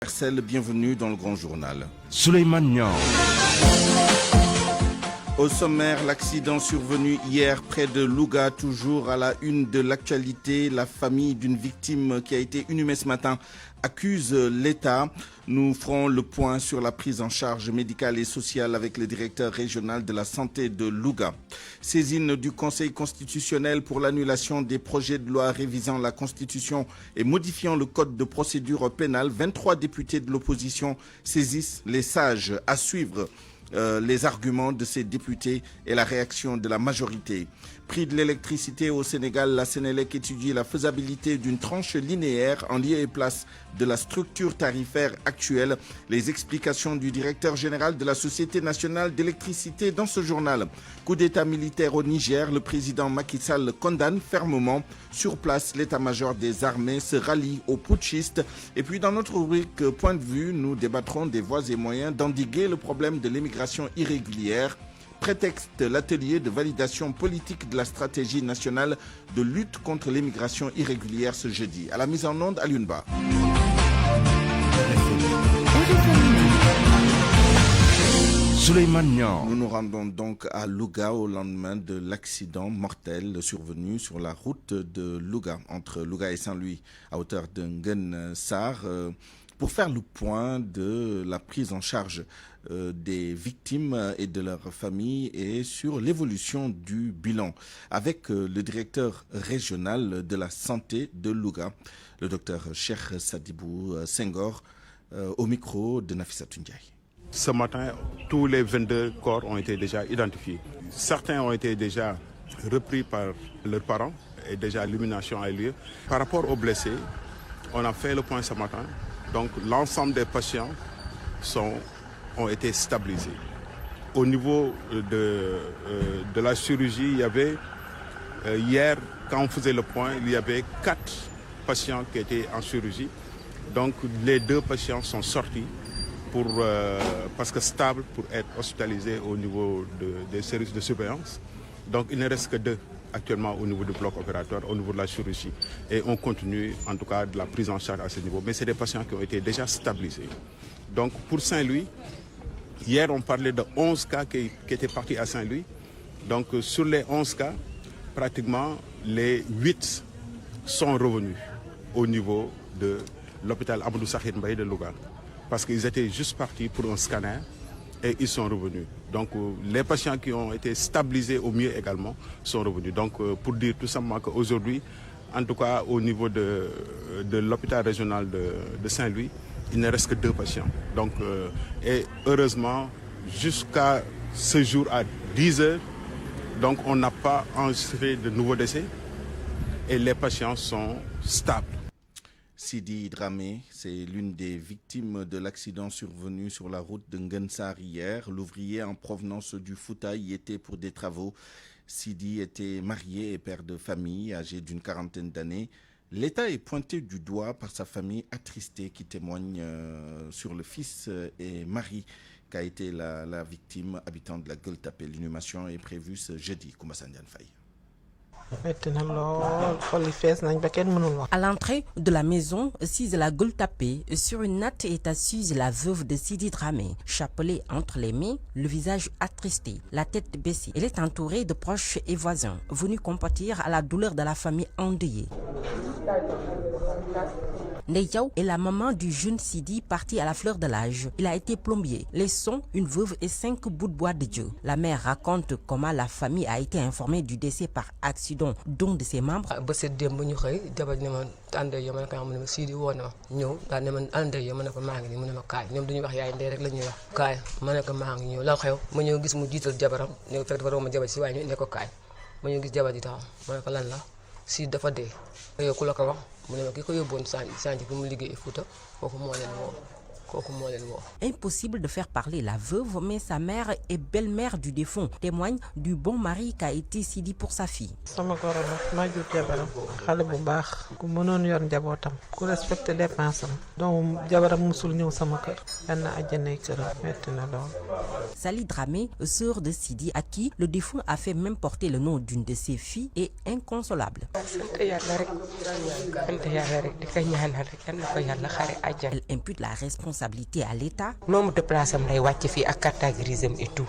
Marcel, bienvenue dans le Grand Journal. Souleymane Niang. Au sommaire, l'accident survenu hier près de Louga, toujours à la une de l'actualité. La famille d'une victime qui a été inhumée ce matin accuse l'État. Nous ferons le point sur la prise en charge médicale et sociale avec le directeur régional de la santé de Louga. Saisine du Conseil constitutionnel pour l'annulation des projets de loi révisant la Constitution et modifiant le code de procédure pénale. 23 députés de l'opposition saisissent les sages. À suivre les arguments de ces députés et la réaction de la majorité. Prix de l'électricité au Sénégal, la Sénélec étudie la faisabilité d'une tranche linéaire en lieu et place de la structure tarifaire actuelle. Les explications du directeur général de la Société nationale d'électricité dans ce journal. Coup d'état militaire au Niger, le président Macky Sall condamne fermement. Sur place, l'état-major des armées se rallie aux putschistes. Et puis dans notre rubrique Point de vue, nous débattrons des voies et moyens d'endiguer le problème de l'immigration irrégulière. Prétexte l'atelier de validation politique de la stratégie nationale de lutte contre l'immigration irrégulière ce jeudi. À la mise en onde, Alioune Ba. Souleymane Niang. Nous nous rendons donc à Louga au lendemain de l'accident mortel survenu sur la route de Louga, entre Louga et Saint-Louis, à hauteur de Nguyen Sarr, pour faire le point de la prise en charge des victimes et de leurs familles et sur l'évolution du bilan avec le directeur régional de la santé de Louga, le docteur Cheikh Sadibou Senghor, au micro de Nafissatou Ndiaye. Ce matin, tous les 22 corps ont été déjà identifiés. Certains ont été déjà repris par leurs parents et déjà l'élimination a eu lieu. Par rapport aux blessés, on a fait le point ce matin. Donc l'ensemble des patients ont été stabilisés. Au niveau de la chirurgie, il y avait, hier, quand on faisait le point, il y avait 4 patients qui étaient en chirurgie. Donc les 2 patients sont sortis parce que stables pour être hospitalisés au niveau des services de surveillance. Donc il ne reste que 2 actuellement au niveau du bloc opératoire, au niveau de la chirurgie. Et on continue en tout cas de la prise en charge à ce niveau. Mais c'est des patients qui ont été déjà stabilisés. Donc pour Saint-Louis, hier on parlait de 11 cas qui étaient partis à Saint-Louis. Donc sur les 11 cas, pratiquement les 8 sont revenus au niveau de l'hôpital Amadou Sakhir Mbaye de Louga. Parce qu'ils étaient juste partis pour un scanner et ils sont revenus. Donc les patients qui ont été stabilisés au mieux également sont revenus. Donc pour dire tout simplement qu'aujourd'hui, en tout cas au niveau de l'hôpital régional de Saint-Louis, il ne reste que 2 patients. Donc, et heureusement, jusqu'à ce jour à 10 heures, donc on n'a pas enregistré de nouveaux décès et les patients sont stables. Sidi Dramé, c'est l'une des victimes de l'accident survenu sur la route de Nguyen Sarr hier. L'ouvrier en provenance du Fouta y était pour des travaux. Sidi était marié et père de famille, âgé d'une 40aine d'années. L'État est pointé du doigt par sa famille attristée qui témoigne sur le fils et mari qu'a été la victime, habitant de la Gueule-Tapée. L'inhumation est prévue ce jeudi. Koumba Sandiane Faye. À l'entrée de la maison, assise la gueule tapée, sur une natte est assise la veuve de Sidi Dramé, chapelet entre les mains, le visage attristé, la tête baissée. Elle est entourée de proches et voisins, venus compatir à la douleur de la famille endeuillée. Ndeyaw est la maman du jeune Sidi parti à la fleur de l'âge. Il a été plombier, laissant une veuve et 5 bouts de bois de Dieu. La mère raconte comment la famille a été informée du décès par accident d'un de ses membres. Si dafa dee yow ku la ko wax mu ne ma ki ko yóbboon sànci fi mu liggéey Fuuta kooku moo leen woo Impossible de faire parler la veuve, mais sa mère et belle-mère du défunt témoignent du bon mari qu'a été Sidi pour sa fille. Sali Dramé, sœur de Sidi, à qui le défunt a fait même porter le nom d'une de ses filles, est inconsolable. Elle impute la responsabilité à l'État. Nombre de places am lay wàcc fii ak carte grise am et tout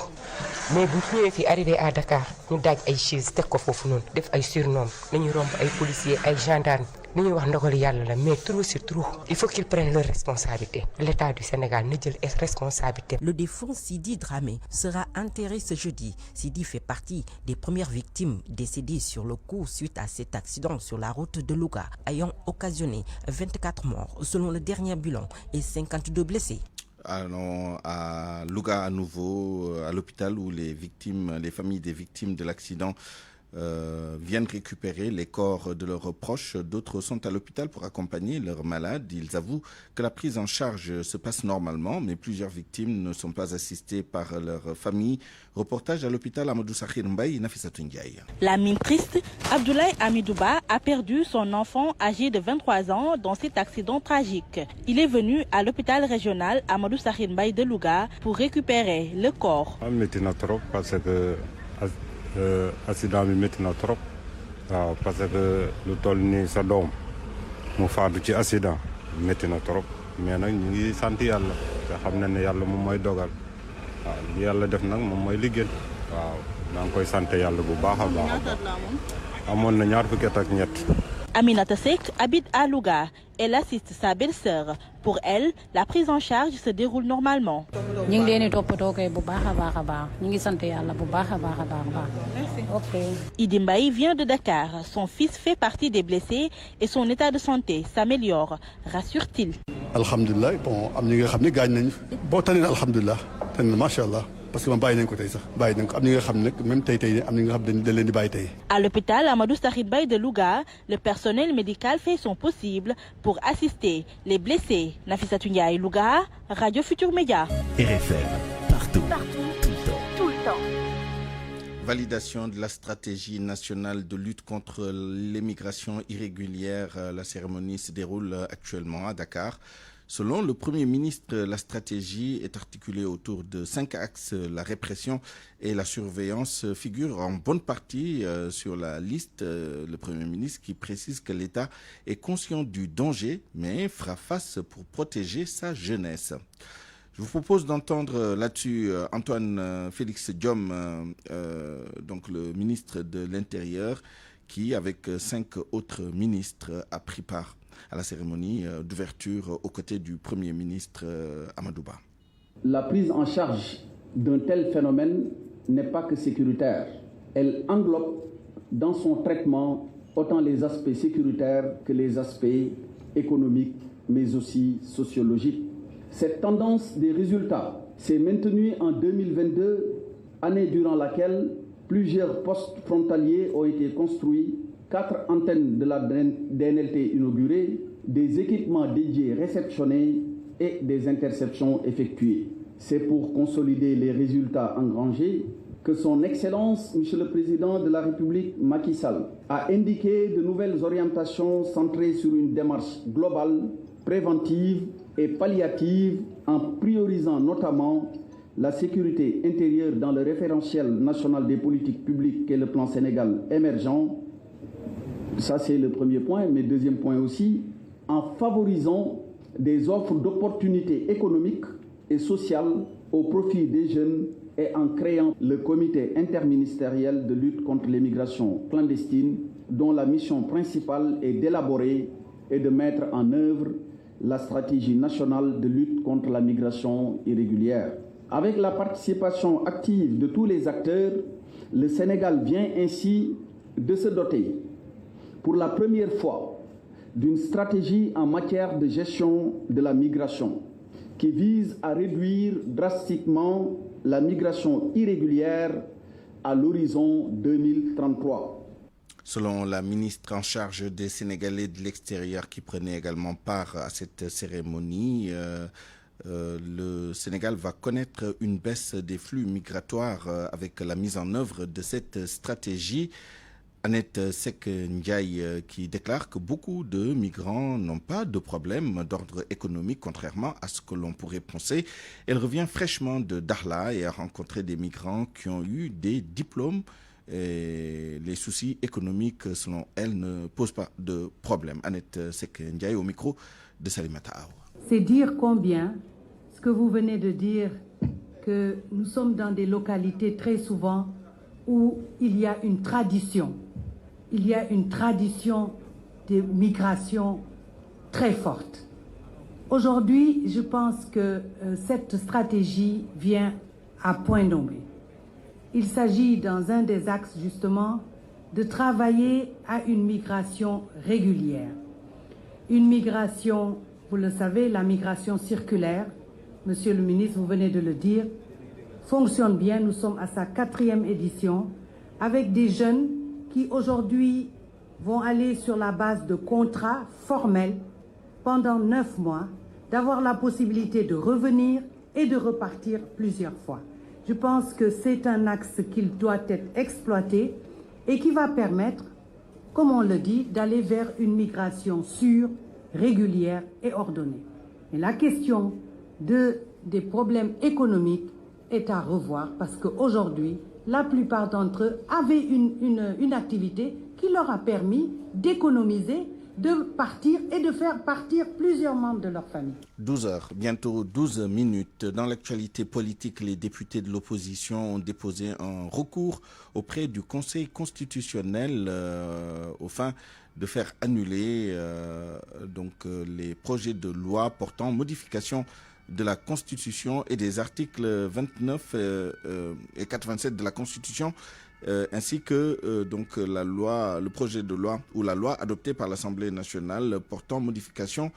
mais bu ñëwee fii arrivé à Dakar ñu daaj ay chaise teg ko foofu noonu def ay surnom nañu romb ay policiers ay gendarmes li ñuy wax ndogal yàlla la mais trop c'est trop. Il faut qu'ils prennent leurs responsabilités. L'État du Sénégal na jël responsabilité. Le défunt Sidi Dramé sera enterré ce jeudi. Sidi fait partie des premières victimes décédées sur le coup suite à cet accident sur la route de Louga, ayant occasionné 24 morts selon le dernier bilan et 52 blessés. Allons à Louga à nouveau, à l'hôpital où les familles des victimes de l'accident viennent récupérer les corps de leurs proches. D'autres sont à l'hôpital pour accompagner leurs malades. Ils avouent que la prise en charge se passe normalement, mais plusieurs victimes ne sont pas assistées par leur famille. Reportage à l'hôpital Amadou Sakhir Mbaye, Nafissatou Ndiaye. La mine triste, Abdoulaye Amidouba a perdu son enfant âgé de 23 ans dans cet accident tragique. Il est venu à l'hôpital régional Amadou Sakhir Mbaye de Louga pour récupérer le corps. Parce que accident bi métti na trop waaw parce que lu toll ni sa doom mu faatu ci accident métti na trop mais nag ñu ngi sant yàlla te xam na ne yàlla moom mooy dogal waaw li yàlla def nag moom mooy liggéey waaw maa ngi koy sant yàlla bu baax a baax amoon na ñaar fukki at ak ñett. Aminata Seck habite à Louga. Elle assiste sa belle-sœur. Pour elle, la prise en charge se déroule normalement. Idi Mbaye vient de Dakar. Son fils fait partie des blessés et son état de santé s'améliore, rassure-t-il. Alhamdulillah, bon, am ñi nga xamni gañ nañ bo tané alhamdulillah, tané machallah. Parce que bàyyi nañ ko tey sax bàyyi nañ ko am ñi nga xam ne même tey am ñi nga xam dañ leen di bàyyi tey. À l'hôpital Amadou Sakhir Mbaye de Louga, le personnel médical fait son possible pour assister les blessés. Nafissatou Ndiaye, Louga, Radio Futur Média. RFM, partout, tout le temps. Validation de la stratégie nationale de lutte contre l'immigration irrégulière. La cérémonie se déroule actuellement à Dakar. Selon le Premier ministre, la stratégie est articulée autour de 5 axes. La répression et la surveillance figurent en bonne partie sur la liste. Le Premier ministre qui précise que l'État est conscient du danger, mais fera face pour protéger sa jeunesse. Je vous propose d'entendre là-dessus Antoine Félix Diome, donc le ministre de l'Intérieur, qui, avec 5 autres ministres, a pris part à la cérémonie d'ouverture aux côtés du Premier ministre Amadouba. La prise en charge d'un tel phénomène n'est pas que sécuritaire. Elle englobe dans son traitement autant les aspects sécuritaires que les aspects économiques, mais aussi sociologiques. Cette tendance des résultats s'est maintenue en 2022, année durant laquelle plusieurs postes frontaliers ont été construits, 4 antennes de la DNLT inaugurées, des équipements dédiés réceptionnés et des interceptions effectuées. C'est pour consolider les résultats engrangés que son Excellence, Monsieur le Président de la République Macky Sall, a indiqué de nouvelles orientations centrées sur une démarche globale, préventive et palliative, en priorisant notamment la sécurité intérieure dans le référentiel national des politiques publiques qu'est le plan Sénégal émergent. Ça, c'est le premier point. Mais deuxième point aussi, en favorisant des offres d'opportunités économiques et sociales au profit des jeunes et en créant le comité interministériel de lutte contre l'immigration clandestine, dont la mission principale est d'élaborer et de mettre en œuvre la stratégie nationale de lutte contre la migration irrégulière. Avec la participation active de tous les acteurs, le Sénégal vient ainsi de se doter pour la première fois d'une stratégie en matière de gestion de la migration qui vise à réduire drastiquement la migration irrégulière à l'horizon 2033. Selon la ministre en charge des Sénégalais de l'extérieur qui prenait également part à cette cérémonie, le Sénégal va connaître une baisse des flux migratoires avec la mise en œuvre de cette stratégie. Annette Seck Ndiaye qui déclare que beaucoup de migrants n'ont pas de problème d'ordre économique, contrairement à ce que l'on pourrait penser. Elle revient fraîchement de Dakhla et a rencontré des migrants qui ont eu des diplômes. Et les soucis économiques, selon elle, ne posent pas de problème. Annette Seck Ndiaye au micro de Salimata Awa. C'est dire combien ce que vous venez de dire, que nous sommes dans des localités très souvent où il y a une tradition. Il y a une tradition de migration très forte. Aujourd'hui, je pense que cette stratégie vient à point nommé. Il s'agit, dans un des axes justement, de travailler à une migration régulière. Une migration, vous le savez, la migration circulaire, Monsieur le ministre, vous venez de le dire, fonctionne bien. Nous sommes à sa 4e édition avec des jeunes qui aujourd'hui vont aller sur la base de contrats formels pendant 9 mois, d'avoir la possibilité de revenir et de repartir plusieurs fois. Je pense que c'est un axe qui doit être exploité et qui va permettre, comme on le dit, d'aller vers une migration sûre, régulière et ordonnée. Et la question des problèmes économiques est à revoir parce qu'aujourd'hui, la plupart d'entre eux avaient une activité qui leur a permis d'économiser, de partir et de faire partir plusieurs membres de leur famille. 12h, bientôt 12 minutes. Dans l'actualité politique, les députés de l'opposition ont déposé un recours auprès du Conseil constitutionnel au fin de faire annuler les projets de loi portant modification de la Constitution et des articles 29 et 87 de la Constitution, ainsi que le projet de loi ou la loi adoptée par l'Assemblée nationale portant modification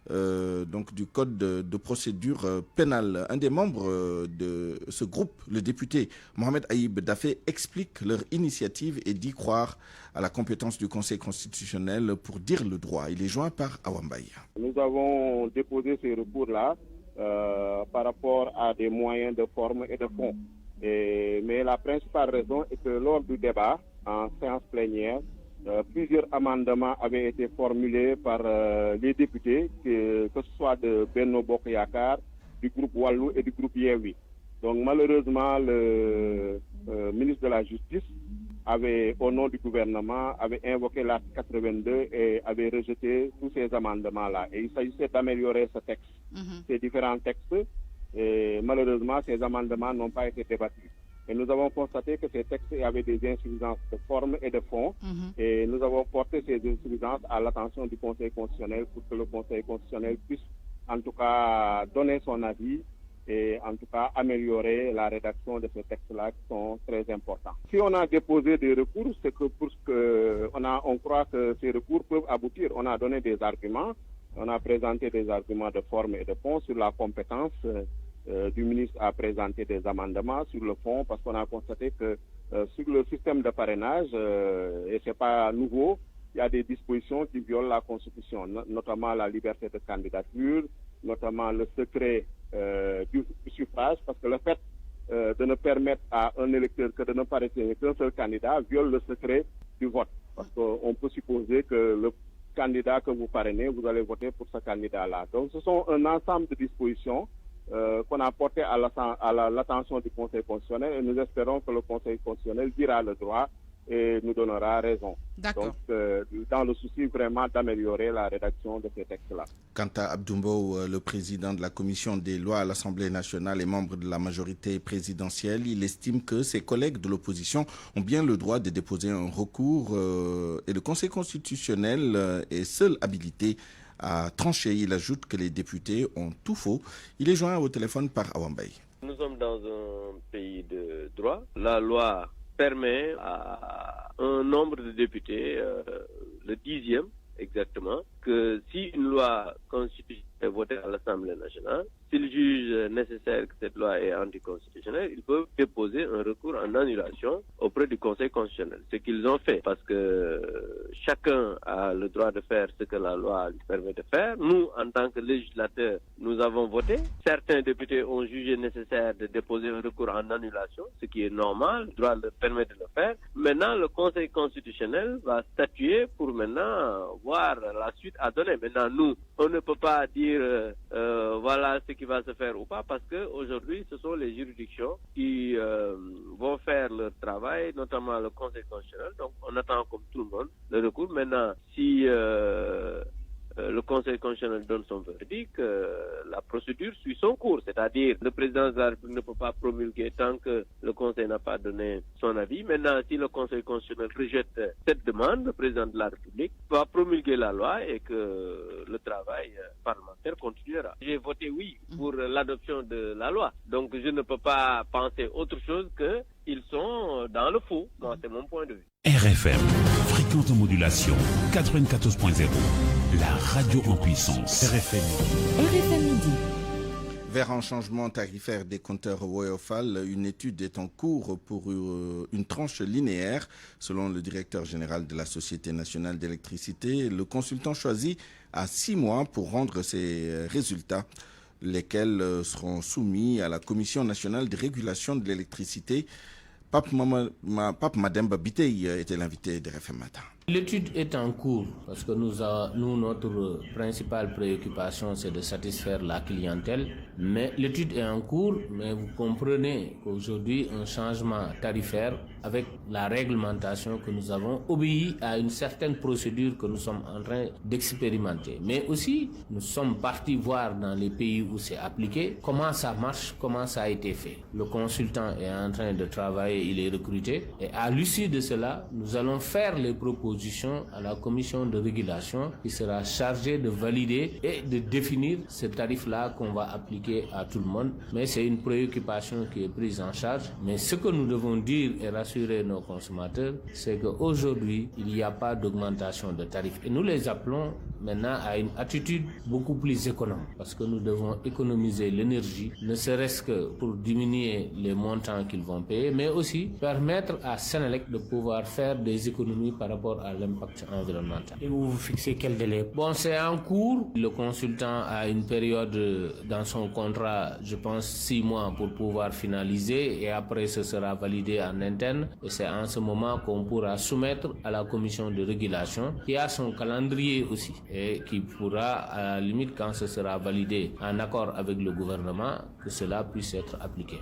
du code de procédure pénale. Un des membres de ce groupe, le député Mohamed Aïb Dafé, explique leur initiative et dit croire à la compétence du Conseil constitutionnel pour dire le droit. Il est joint par Awambaye. Nous avons déposé ces recours-là par rapport à des moyens de forme et de fond. Mais la principale raison est que lors du débat en séance plénière, plusieurs amendements avaient été formulés par les députés, que ce soit de Benno Bokk Yakaar, du groupe Wallu et du groupe Yewwi. Donc malheureusement, le ministre de la Justice avait, au nom du gouvernement, avait invoqué l'article 82 et avait rejeté tous ces amendements-là. Et il s'agissait d'améliorer ce texte, ces différents textes. Et malheureusement, ces amendements n'ont pas été débattus. Et nous avons constaté que ces textes avaient des insuffisances de forme et de fond. Et nous avons porté ces insuffisances à l'attention du Conseil constitutionnel pour que le Conseil constitutionnel puisse, en tout cas, donner son avis et en tout cas améliorer la rédaction de ces textes-là qui sont très importants. Si on a déposé des recours, c'est que on croit que ces recours peuvent aboutir. On a donné des arguments, on a présenté des arguments de forme et de fond sur la compétence du ministre à présenter des amendements sur le fond, parce qu'on a constaté que sur le système de parrainage, et c'est pas nouveau, il y a des dispositions qui violent la Constitution, notamment la liberté de candidature, notamment le secret du suffrage, parce que le fait de ne permettre à un électeur que de ne pas parrainer qu'un seul candidat viole le secret du vote. Parce qu'on peut supposer que le candidat que vous parrainez, vous allez voter pour ce candidat-là. Donc ce sont un ensemble de dispositions qu'on a portées à l'attention du Conseil constitutionnel et nous espérons que le Conseil constitutionnel dira le droit et nous donnera raison. Donc, dans le souci vraiment d'améliorer la rédaction de ces textes-là. Quant à Abdoumbo, le président de la commission des lois à l'Assemblée nationale et membre de la majorité présidentielle, il estime que ses collègues de l'opposition ont bien le droit de déposer un recours et le Conseil constitutionnel est seul habilité à trancher. Il ajoute que les députés ont tout faux. Il est joint au téléphone par Awambaye. Nous sommes dans un pays de droit. La loi permet à un nombre de députés, le 10e exactement, que si une loi constitutionnelle est votée à l'Assemblée nationale, s'ils jugent nécessaire que cette loi est anticonstitutionnelle, ils peuvent déposer un recours en annulation auprès du Conseil constitutionnel. Ce qu'ils ont fait, parce que chacun a le droit de faire ce que la loi lui permet de faire. Nous, en tant que législateurs, nous avons voté. Certains députés ont jugé nécessaire de déposer un recours en annulation, ce qui est normal, le droit leur permet de le faire. Maintenant, le Conseil constitutionnel va statuer pour maintenant voir la suite à donner. Maintenant, nous, on ne peut pas dire voilà ce qui va se faire ou pas, parce qu'aujourd'hui, ce sont les juridictions qui vont faire leur travail, notamment le Conseil constitutionnel. Donc, on attend comme tout le monde le recours. Maintenant, si le Conseil constitutionnel donne son verdict, la procédure suit son cours. C'est-à-dire, le président de la République ne peut pas promulguer tant que le Conseil n'a pas donné son avis. Maintenant, si le Conseil constitutionnel rejette cette demande, le président de la République va promulguer la loi et que le travail parlementaire continuera. J'ai voté oui pour l'adoption de la loi. Donc, je ne peux pas penser autre chose qu'ils sont dans le faux. Moi, c'est mon point de vue. RFM, fréquente modulation 94.0, la radio en puissance. RFM Midi. Vers un changement tarifaire des compteurs Woyofal, une étude est en cours pour une tranche linéaire. Selon le directeur général de la Société nationale d'électricité, le consultant choisit à 6 mois pour rendre ses résultats, lesquels seront soumis à la Commission nationale de régulation de l'électricité. Pape Mademba Bitey était l'invité de RFM Matin. L'étude est en cours parce que nous, notre principale préoccupation, c'est de satisfaire la clientèle. Mais l'étude est en cours, mais vous comprenez qu'aujourd'hui, un changement tarifaire avec la réglementation que nous avons obéit à une certaine procédure que nous sommes en train d'expérimenter. Mais aussi, nous sommes partis voir dans les pays où c'est appliqué comment ça marche, comment ça a été fait. Le consultant est en train de travailler, il est recruté. Et à l'issue de cela, nous allons faire les propositions à la commission de régulation qui sera chargée de valider et de définir ce tarif-là qu'on va appliquer à tout le monde. Mais c'est une préoccupation qui est prise en charge. Mais ce que nous devons dire et rassurer nos consommateurs, c'est qu'aujourd'hui, il n'y a pas d'augmentation de tarifs. Et nous les appelons maintenant à une attitude beaucoup plus économe parce que nous devons économiser l'énergie, ne serait-ce que pour diminuer les montants qu'ils vont payer, mais aussi permettre à Senelec de pouvoir faire des économies par rapport à l'impact environnemental. Et vous fixez quel délai? Bon, c'est en cours. Le consultant a une période dans son contrat, je pense 6 mois pour pouvoir finaliser et après ce sera validé en interne et c'est en ce moment qu'on pourra soumettre à la commission de régulation qui a son calendrier aussi et qui pourra à la limite quand ce sera validé en accord avec le gouvernement que cela puisse être appliqué.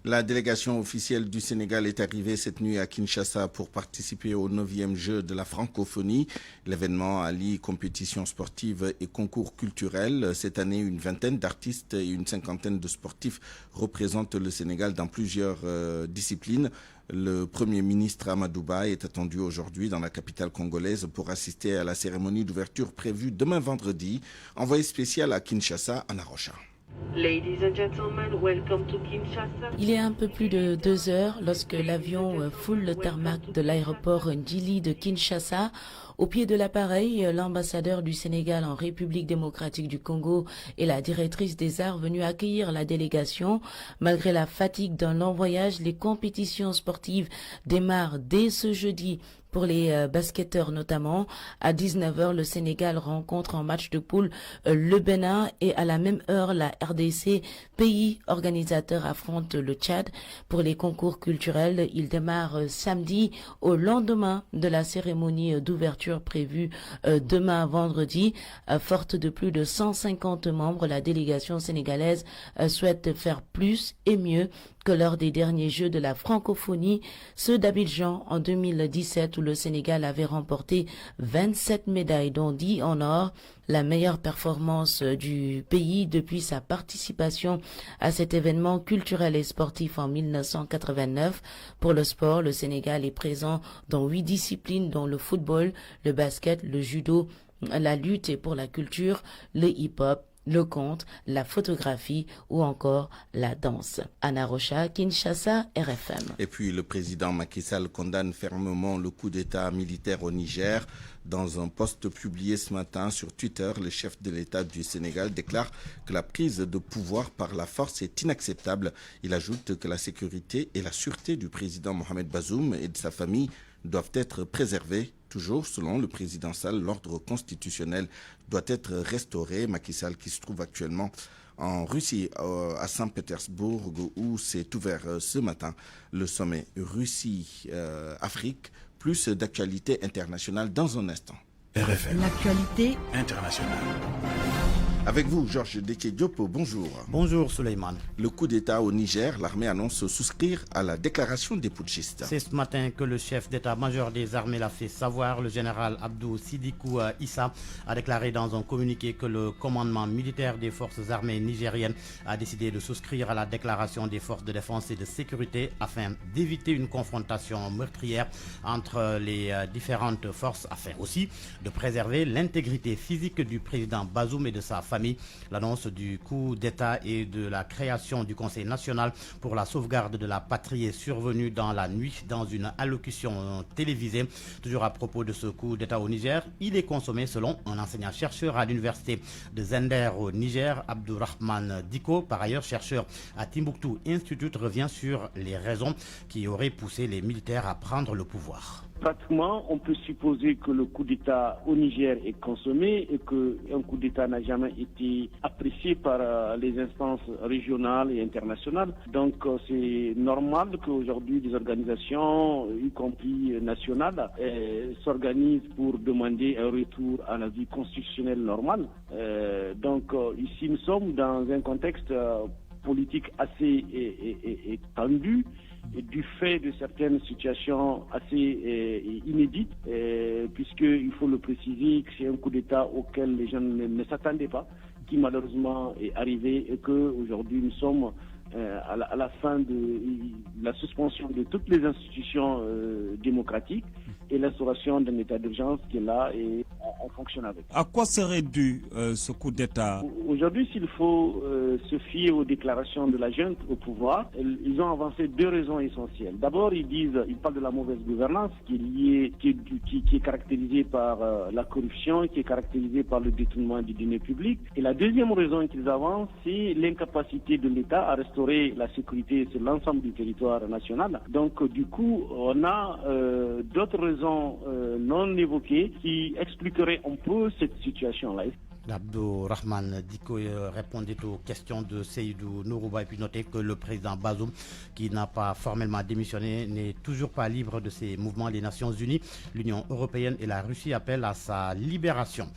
La délégation officielle du Sénégal est arrivée cette nuit à Kinshasa pour participer au 9e jeu de la francophonie. L'événement allie compétitions sportives et concours culturels. Cette année, une vingtaine d'artistes et une cinquantaine de sportifs représentent le Sénégal dans plusieurs disciplines. Le Premier ministre Amadou Ba est attendu aujourd'hui dans la capitale congolaise pour assister à la cérémonie d'ouverture prévue demain vendredi. Envoyé spécial à Kinshasa, Anna Rocha. Ladies and gentlemen, welcome to Kinshasa. Il est un peu plus de 2 heures lorsque l'avion foule le tarmac de l'aéroport Ndjili de Kinshasa. Au pied de l'appareil, l'ambassadeur du Sénégal en République démocratique du Congo et la directrice des arts venus accueillir la délégation. Malgré la fatigue d'un long voyage, les compétitions sportives démarrent dès ce jeudi. Pour les basketteurs notamment, à 19h, le Sénégal rencontre en match de poule le Bénin et à la même heure, la RDC, pays organisateur, affronte le Tchad. Pour les concours culturels, il démarre samedi au lendemain de la cérémonie d'ouverture prévue demain vendredi. Forte de plus de 150 membres, la délégation sénégalaise souhaite faire plus et mieux que lors des derniers Jeux de la francophonie, ceux d'Abidjan en 2017 où le Sénégal avait remporté 27 médailles dont 10 en or, la meilleure performance du pays depuis sa participation à cet événement culturel et sportif en 1989. Pour le sport, le Sénégal est présent dans 8 disciplines dont le football, le basket, le judo, la lutte et pour la culture, le hip-hop, le conte, la photographie ou encore la danse. Anna Rocha, Kinshasa, RFM. Et puis le président Macky Sall condamne fermement le coup d'État militaire au Niger. Dans un post publié ce matin sur Twitter, le chef de l'État du Sénégal déclare que la prise de pouvoir par la force est inacceptable. Il ajoute que la sécurité et la sûreté du président Mohamed Bazoum et de sa famille doivent être préservées. Toujours selon le président Sall, l'ordre constitutionnel doit être restauré. Macky Sall qui se trouve actuellement en Russie, à Saint-Pétersbourg, où s'est ouvert ce matin le sommet Russie-Afrique. Plus d'actualité internationale dans un instant. RFM. L'actualité internationale. Avec vous, Georges Déthié Diop, bonjour. Bonjour, Souleymane. Le coup d'État au Niger, l'armée annonce souscrire à la déclaration des putschistes. C'est ce matin que le chef d'état-major des armées l'a fait savoir. Le général Abdou Sidikou Issa a déclaré dans un communiqué que le commandement militaire des forces armées nigériennes a décidé de souscrire à la déclaration des forces de défense et de sécurité afin d'éviter une confrontation meurtrière entre les différentes forces, afin aussi de préserver l'intégrité physique du président Bazoum et de sa famille. L'annonce du coup d'État et de la création du Conseil national pour la sauvegarde de la patrie est survenue dans la nuit dans une allocution télévisée. Toujours à propos de ce coup d'État au Niger, il est consommé selon un enseignant-chercheur à l'université de Zender au Niger, Abdourahmane Diko, par ailleurs chercheur à Timbuktu Institute, revient sur les raisons qui auraient poussé les militaires à prendre le pouvoir. Pratiquement, on peut supposer que le coup d'État au Niger est consommé et qu'un coup d'État n'a jamais été apprécié par les instances régionales et internationales. Donc c'est normal qu'aujourd'hui des organisations, y compris nationales, s'organisent pour demander un retour à la vie constitutionnelle normale. Donc ici nous sommes dans un contexte politique assez tendu, et du fait de certaines situations assez inédites, puisqu'il faut le préciser que c'est un coup d'État auquel les gens ne s'attendaient pas, qui malheureusement est arrivé et qu'aujourd'hui nous sommes à la fin de la suspension de toutes les institutions démocratiques et l'instauration d'un état d'urgence qui est là et on fonctionne avec. À quoi serait dû ce coup d'État? Aujourd'hui, s'il faut se fier aux déclarations de la junte au pouvoir, ils ont avancé deux raisons essentielles. D'abord, ils parlent de la mauvaise gouvernance qui est liée, qui est caractérisée par la corruption, qui est caractérisée par le détournement du deniers publics. Et la deuxième raison qu'ils avancent, c'est l'incapacité de l'État à restaurer la sécurité sur l'ensemble du territoire national. Donc, du coup, on a d'autres raisons non évoquées qui expliqueraient un peu cette situation-là. Abdourahmane Diko répondait aux questions de Seydou Nourouba et puis notait que le président Bazoum, qui n'a pas formellement démissionné, n'est toujours pas libre de ses mouvements. Les Nations Unies, l'Union européenne et la Russie appellent à sa libération.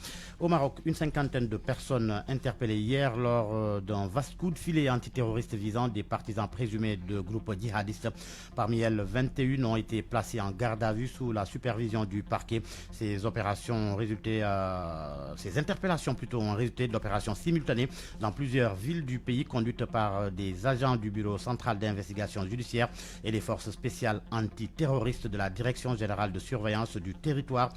Au Maroc, une cinquantaine de personnes interpellées hier lors d'un vaste coup de filet antiterroriste visant des partisans présumés de groupes djihadistes. Parmi elles, 21 ont été placées en garde à vue sous la supervision du parquet. Ces interpellations ont résulté de l'opération simultanée dans plusieurs villes du pays conduite par des agents du Bureau central d'investigation judiciaire et les forces spéciales antiterroristes de la Direction générale de surveillance du territoire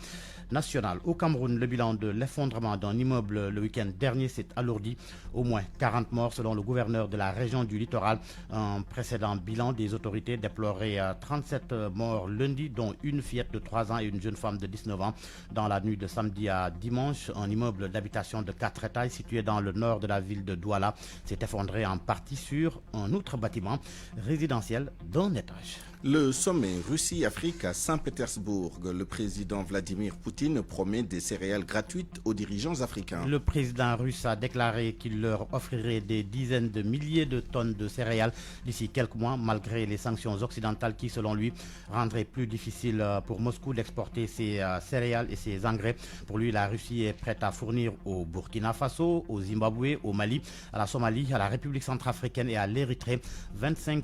national. Au Cameroun, le bilan de l'effondrement d'un immeuble le week-end dernier s'est alourdi. Au moins 40 morts selon le gouverneur de la région du littoral. Un précédent bilan des autorités déplorait 37 morts lundi, dont une fillette de 3 ans et une jeune femme de 19 ans. Dans la nuit de samedi à dimanche, un immeuble d'habitation de 4 étages situé dans le nord de la ville de Douala s'est effondré en partie sur un autre bâtiment résidentiel d'un étage. Le sommet Russie-Afrique à Saint-Pétersbourg. Le président Vladimir Poutine promet des céréales gratuites aux dirigeants africains. Le président russe a déclaré qu'il leur offrirait des dizaines de milliers de tonnes de céréales d'ici quelques mois, malgré les sanctions occidentales qui, selon lui, rendraient plus difficile pour Moscou d'exporter ses céréales et ses engrais. Pour lui, la Russie est prête à fournir au Burkina Faso, au Zimbabwe, au Mali, à la Somalie, à la République centrafricaine et à l'Érythrée 25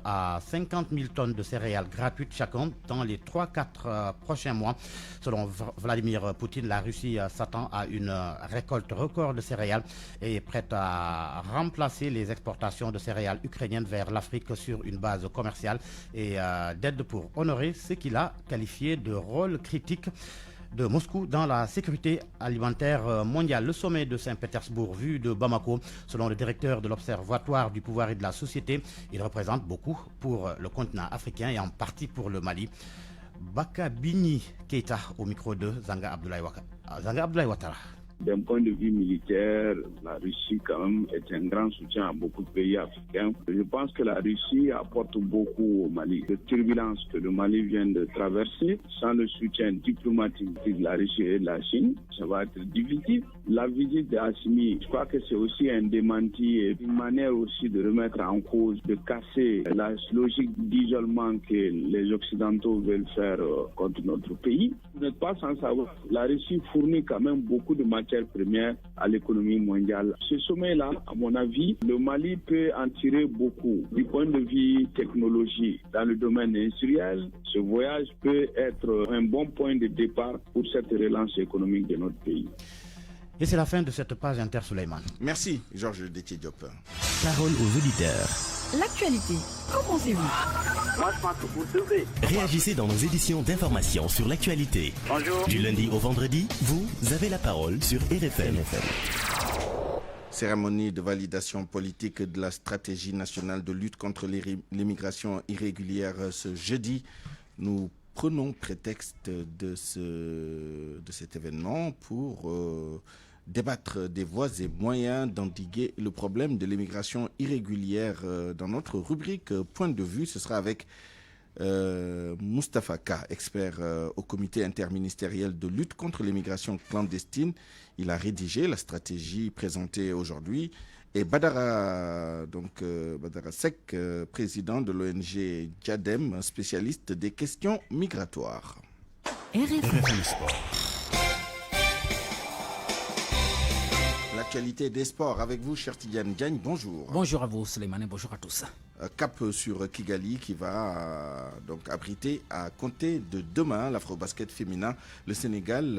à 50 000 tonnes de céréales gratuites chacun dans les 3-4 prochains mois. Selon Vladimir Poutine, la Russie s'attend à une récolte record de céréales et est prête à remplacer les exportations de céréales ukrainiennes vers l'Afrique sur une base commerciale et d'aide pour honorer ce qu'il a qualifié de rôle critique de Moscou dans la sécurité alimentaire mondiale. Le sommet de Saint-Pétersbourg vu de Bamako, selon le directeur de l'Observatoire du pouvoir et de la société, il représente beaucoup pour le continent africain et en partie pour le Mali. Baka Bini Keita au micro de Zanga Abdoulaye Ouattara. D'un point de vue militaire, la Russie quand même est un grand soutien à beaucoup de pays africains. Je pense que la Russie apporte beaucoup au Mali. Les turbulences que le Mali vient de traverser, sans le soutien diplomatique de la Russie et de la Chine, ça va être difficile. La visite d'Assimi, je crois que c'est aussi un démenti et une manière aussi de remettre en cause, de casser la logique d'isolement que les Occidentaux veulent faire contre notre pays. Vous n'êtes pas sans savoir, la Russie fournit quand même beaucoup de matières premières à l'économie mondiale. Ce sommet-là, à mon avis, le Mali peut en tirer beaucoup du point de vue technologie. Dans le domaine industriel, ce voyage peut être un bon point de départ pour cette relance économique de notre pays. Et c'est la fin de cette page Inter-Souleyman. Merci, Georges Détié-Diop. Parole aux auditeurs. L'actualité, qu'en pensez-vous? Moi, je pense que vous devez. Réagissez dans nos éditions d'information sur l'actualité. Bonjour. Du lundi au vendredi, vous avez la parole sur RFM. Cérémonie de validation politique de la stratégie nationale de lutte contre l'immigration irrégulière ce jeudi. Nous prenons prétexte de cet événement pour débattre des voies et moyens d'endiguer le problème de l'immigration irrégulière. Dans notre rubrique Point de vue, ce sera avec Moustapha Ka, expert au comité interministériel de lutte contre l'immigration clandestine. Il a rédigé la stratégie présentée aujourd'hui. Et Badara Seck, président de l'ONG Diadem, spécialiste des questions migratoires. RFM Sport. L'actualité des sports avec vous, cher Tidiane Diagne, bonjour. Bonjour à vous, Souleymane, bonjour à tous. Cap sur Kigali qui va donc abriter à compter de demain l'Afrobasket féminin. Le Sénégal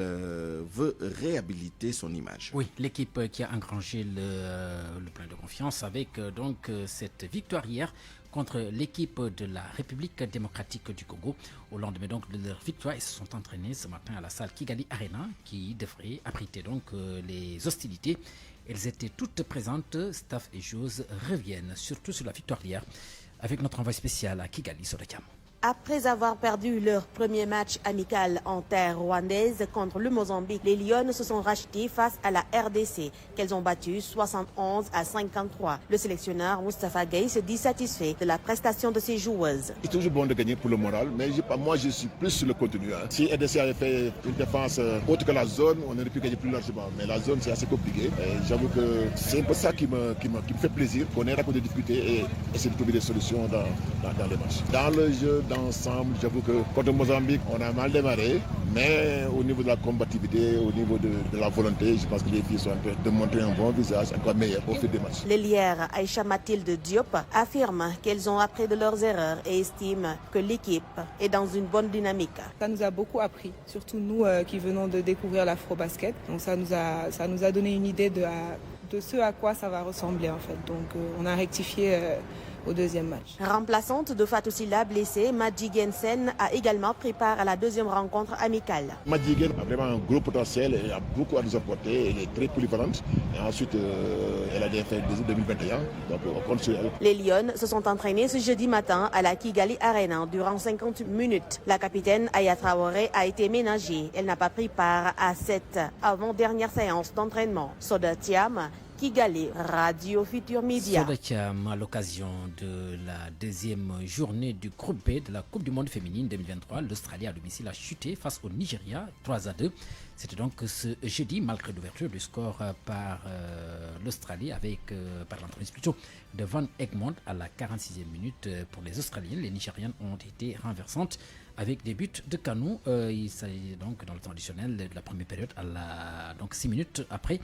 veut réhabiliter son image. Oui, l'équipe qui a engrangé le plein de confiance avec donc cette victoire hier contre l'équipe de la République démocratique du Congo. Au lendemain donc de leur victoire, ils se sont entraînés ce matin à la salle Kigali Arena qui devrait abriter donc les hostilités. Elles étaient toutes présentes, staff et joueuses reviennent, surtout sur la victoire d'hier, avec notre envoyé spécial à Kigali sur le Cam. Après avoir perdu leur premier match amical en terre rwandaise contre le Mozambique, les Lions se sont rachetés face à la RDC, qu'elles ont battu 71-53. Le sélectionneur Moustapha Gueye se dit satisfait de la prestation de ses joueuses. C'est toujours bon de gagner pour le moral, mais moi je suis plus sur le contenu. Si RDC avait fait une défense autre que la zone, on aurait pu gagner plus largement. Mais la zone c'est assez compliqué. J'avoue que c'est un peu ça qui me fait plaisir, qu'on ait raconté des difficultés et essayer de trouver des solutions dans les matchs. Dans le jeu, ensemble, j'avoue que contre Mozambique, on a mal démarré, mais au niveau de la combativité, au niveau de la volonté, je pense que les filles sont en train de montrer un bon visage, encore meilleur au fil des matchs. L'ailière Aïcha Mathilde Diop affirme qu'elles ont appris de leurs erreurs et estime que l'équipe est dans une bonne dynamique. Ça nous a beaucoup appris, surtout nous qui venons de découvrir l'afro-basket. Donc ça nous a donné une idée de ce à quoi ça va ressembler en fait. Donc on a rectifié au deuxième match. Remplaçante de Fatou Silla blessée, Madji Gensen a également pris part à la deuxième rencontre amicale. Madji Gensen a vraiment un gros potentiel, elle a beaucoup à nous apporter, elle est très polyvalente. Et ensuite, elle a fait des 2021, donc on compte sur elle. Les Lions se sont entraînés ce jeudi matin à la Kigali Arena durant 50 minutes. La capitaine Aya Traoré a été ménagée. Elle n'a pas pris part à cette avant-dernière séance d'entraînement. Soda Thiam, Kigali, Radio Futur Média. Sodatiam, à l'occasion de la deuxième journée du groupe B de la Coupe du Monde féminine 2023, l'Australie à domicile a chuté face au Nigeria 3-2. C'était donc ce jeudi, malgré l'ouverture du score par l'Australie par l'entreprise plutôt de Van Egmond à la 46e minute pour les Australiennes. Les Nigériennes ont été renversantes avec des buts de Kanou. Il s'agit donc dans le temps additionnel de la première période donc 6 minutes après.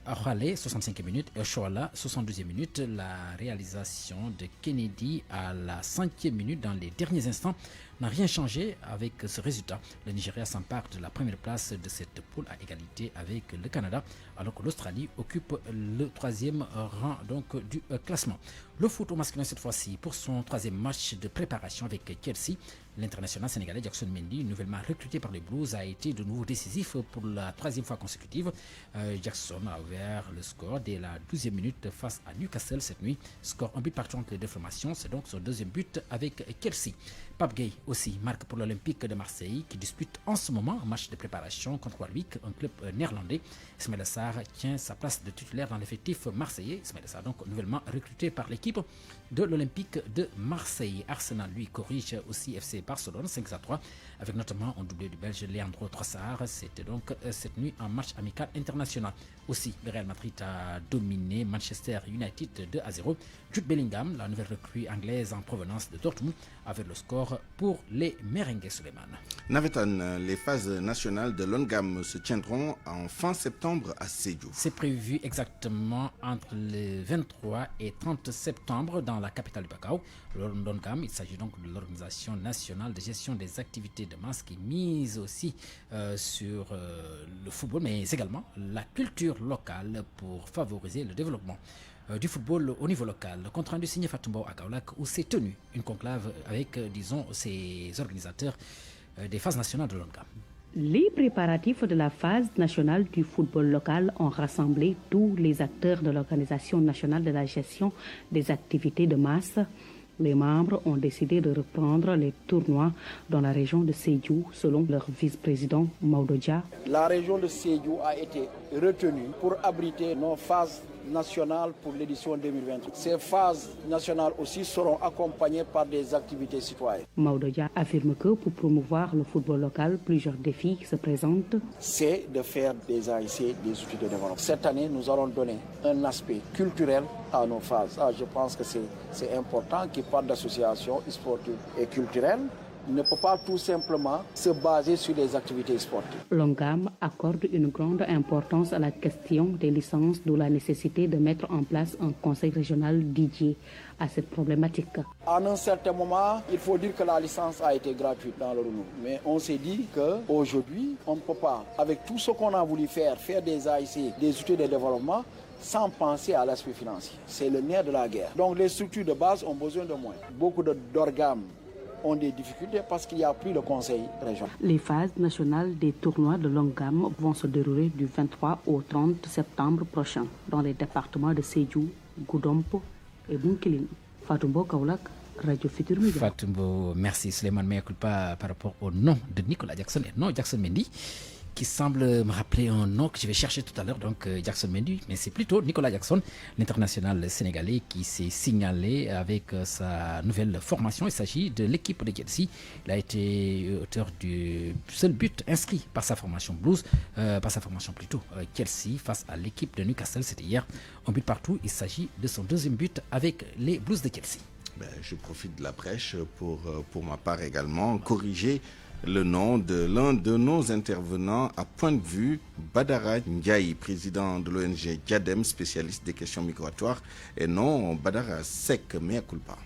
Ahale, 65e minute, et Oshoala, 72e minute. La réalisation de Kennedy à la 5e minute dans les derniers instants n'a rien changé avec ce résultat. Le Nigeria s'empare de la première place de cette poule à égalité avec le Canada, alors que l'Australie occupe le 3e rang donc, du classement. Le foot au masculin cette fois-ci pour son 3e match de préparation avec Chelsea. L'international sénégalais Jackson Mendy, nouvellement recruté par les Blues, a été de nouveau décisif pour la 3e fois consécutive. Jackson a ouvert le score dès la 12e minute face à Newcastle cette nuit. Score un but partout entre les deux formations. C'est donc son 2e but avec Chelsea. Pape Gueye aussi marque pour l'Olympique de Marseille qui dispute en ce moment un match de préparation contre Warwick, un club néerlandais. Ismaïla Sarr tient sa place de titulaire dans l'effectif marseillais. Ismaïla Sarr donc nouvellement recruté par l'équipe de l'Olympique de Marseille. Arsenal lui corrige aussi FC Barcelone 5-3 avec notamment un doublé du Belge Leandro Trossard. C'était donc cette nuit un match amical international. Aussi, le Real Madrid a dominé Manchester United 2-0. Jude Bellingham, la nouvelle recrue anglaise en provenance de Dortmund, avait le score pour les Merengues Suleiman. Navetan, les phases nationales de l'ONGAM se tiendront en fin septembre à Sédhiou. C'est prévu exactement entre le 23 et 30 septembre dans la capitale du Bakau. L'ONGAM, il s'agit donc de l'Organisation nationale de gestion des activités de masse qui mise aussi sur le football, mais également la culture locale pour favoriser le développement du football au niveau local. Le compte rendu signé Fatumbo à Kaolack où s'est tenu une conclave avec, disons, ces organisateurs des phases nationales de l'ONGAM. Les préparatifs de la phase nationale du football local ont rassemblé tous les acteurs de l'Organisation nationale de la gestion des activités de masse. Les membres ont décidé de reprendre les tournois dans la région de Sédhiou, selon leur vice-président Maudodja. La région de Sédhiou a été retenue pour abriter nos phases nationales pour l'édition 2023. Ces phases nationales aussi seront accompagnées par des activités citoyennes. Maudodja affirme que pour promouvoir le football local, plusieurs défis se présentent. C'est de faire des AIC, des outils de développement. Cette année, nous allons donner un aspect culturel à nos phases. Je pense que c'est important qu'il parle d'associations sportives et culturelles. Il ne peut pas tout simplement se baser sur les activités sportives. L'ONGAM accorde une grande importance à la question des licences, d'où la nécessité de mettre en place un conseil régional dédié à cette problématique. À un certain moment, il faut dire que la licence a été gratuite dans le renouveau. Mais on s'est dit qu'aujourd'hui, on ne peut pas, avec tout ce qu'on a voulu faire des AIC, des outils de développement, sans penser à l'aspect financier. C'est le nerf de la guerre. Donc les structures de base ont besoin de moins. Beaucoup d'organes ont des difficultés parce qu'il n'y a plus de conseil régional. Les phases nationales des tournois de l'ONGAM vont se dérouler du 23 au 30 septembre prochain dans les départements de Sédhiou, Goudompo et Bounkiling. Fatumbo Kaolack, Radio Futur Média. Fatumbo, merci Suleiman. Mais pas par rapport au nom de Nicolas Jackson et non Jackson Mendy, qui semble me rappeler un nom que je vais chercher tout à l'heure, donc Jackson Mendy, mais c'est plutôt Nicolas Jackson, l'international sénégalais qui s'est signalé avec sa nouvelle formation. Il s'agit de l'équipe de Chelsea. Il a été auteur du seul but inscrit par sa formation Blues, Chelsea face à l'équipe de Newcastle, c'était hier, un but partout. Il s'agit de son deuxième but avec les Blues de Chelsea. Je profite de la brèche pour ma part également corriger le nom de l'un de nos intervenants à Point de Vue, Badara Ndiaye, président de l'ONG Diadem, spécialiste des questions migratoires, et non Badara Sek, mea culpa.